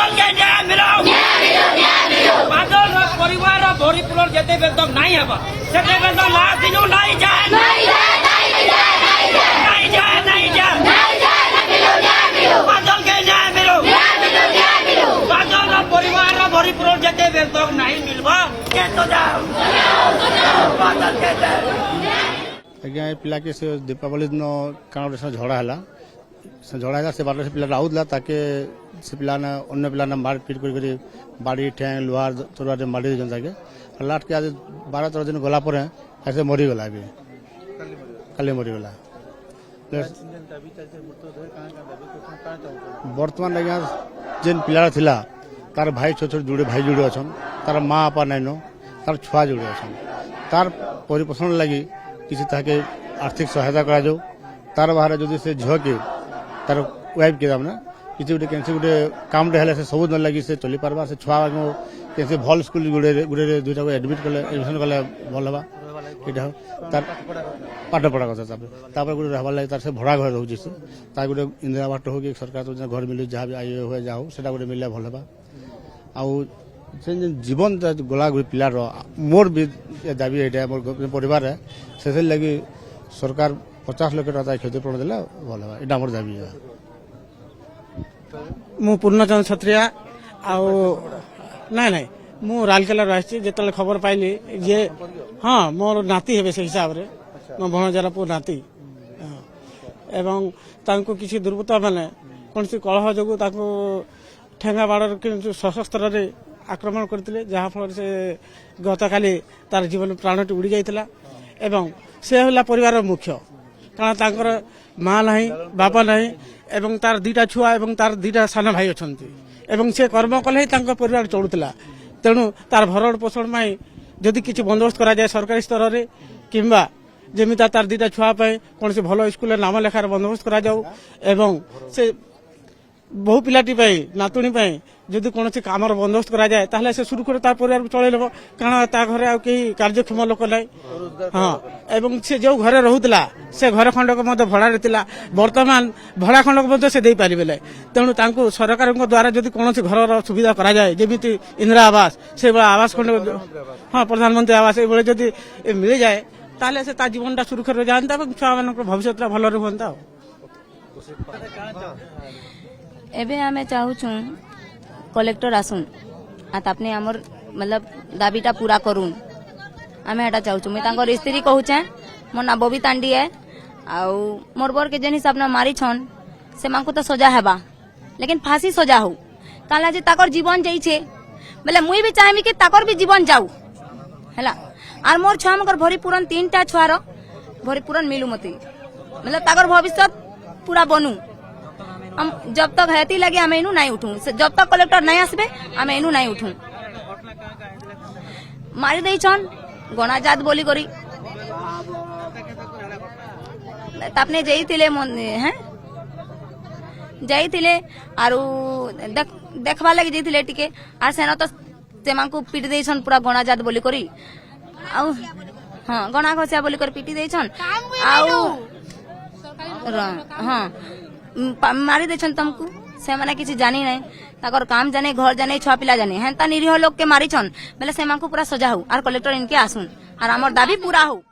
बादल के न्याय मिलो बादल परिवार भरीपूरण जेते बेल तक नहीं हबा सेते बेल तक लास्ट दिन नहीं जाए बादल के न्याय मिलो बादल परिवार भरीपूरण जेते बेल तक नहीं मिलबा के तो जाओ बादल के आज्ञा पिला के से दीपावली दिन काण झड़ा है झड़ा है से बाटे से पिला आउला ताके से पिला ने अन्य पिला ने मारपीट कर बाड़ी ठेंग लुहार तोरा मारी दे जाके लाट के आज 12-13 दिन गला पर ऐसे मरी गला अभी काली मरी गला बर्तमान आज्ञा जेन पिला थिला तार भाई छोट छोट जुड़े भाई जुड़े अछन तार माँ आपा नाइनो तार छुआ जुड़े अछन तार परिपोषण लगी किसी ताके आर्थिक सहायता करा जाओ तार बाहर जदि से झ के तार वाइफ के दाम ना किसी गोटे कैसे गोटे काम हेल्ले से सब न लगी से चली पार्बा से छुआ कैसे भल स्कूल गुड़े गुड़े दुईटा को एडमिट कले एडमिशन कले भल हवा ये तार पाठ पढ़ा कथा तापर गोटे रहबार लगे तार से भड़ा घर रोचे से तार गोटे इंदिरा बाट हो कि सरकार तो घर मिले जहाँ भी आई हुए जा हो सेटा गोटे मिलले भल हवा आउ से जीवन गला पिलार मोर भी दाबी ये मोर परिवार है से लगी सरकार 50 लाख टका क्षतिपूरण देला भल हवा एटा मोर दाबी है मु पूर्णचंद्र छत्रिया आउ नाई नाई मु राउरकेला रही जिते खबर पाइली जे हाँ मोर नाती हे से हिसाब से मो भणजार पु नाती एवं तांको किसी दुर्बृत्त मैंने कौन सी कलह जो ठेंगा बाड़ सशस्त्र आक्रमण करते जहाँफल से गतकाली तार जीवन प्राणटी उड़ी जाता एवं से होला परिवार मुख्य कारण तांकर माँ ना बापा ना एवं तार दीटा छुआ एवं तार दीटा सान भाई अच्छा एवं से कर्म कले ही परिवार चलुला तेणु तार भरण पोषण में जदि किसी बंदोबस्त करा जाए सरकारी स्तर में किंबा जमी तार दीटा छुआ कौन से भल स्कूल नाम लेखार बंदोबस्त करा जाऊ एवं से बहु पिलाटी नातुणी जदि कौन से काम बंदोबस्त करा जाए ताहले से सुरक्षित तार परिवार चलैल कारण ता घरे आ कहीं कार्यक्षम लोक ना हाँ एवं से जो घरे रहूला से घर खंडक भड़ा रहता वर्तमान भड़ा खंडक से दे पारे तेणु तांको सरकार द्वारा जदि कौन से घर सुविधा करा जाए जमी इंदिरा आवास से आवास खंड हाँ प्रधानमंत्री आवास ये जदि मिल जाए ताहले से जीवनटा सुरक्षित जाता छुआ मान भविष्य भल रुहंता एबे आमे चाहूँ कलेक्टर आसुन आपने आमर मतलब दाबीटा पूरा करूँ आमे एटा चाहूँ मुझे तांकर स्त्री कहूचे मोर ना बबी तांडी है आउ मोर बर के जेन हिसाब ना मारी छन से मांको तो सजा हेबा लेकिन फांसी सजा हो काला जे ताकर जीवन जाइछे बोले मुई भी चाहमी कि ताकर भी जीवन जाऊ हैला आर मोर छुआ मकर भरीपूरण 3टा छुआर भरीपूरण मिलू मते मतलब ताकर भविष्य पूरा बनू हम जब तक हेती लगे हमें इनू नहीं उठू जब तक कलेक्टर नहीं आसबे हमें इनू नहीं उठू मारी दे छन गणा जात बोली करी तापने जाइतिले हैं जाइतिले आरु देखबा लगी जाइतिले टिके आर सेना तो सेमांकु पीट दे छन पूरा गणा जात बोली करी आउ हां गणा खसिया बोली कर पीटी दे छन आउ हां मारी देछन तुमको से माने किसी जानी नहीं ताकर काम जाने घर जाने छुआ पिला जाने हेंता निरीह लोग के मारी छन बेले से पूरा सजा हो आर कलेक्टर इनके आसुन आर हमर दाबी पूरा हो।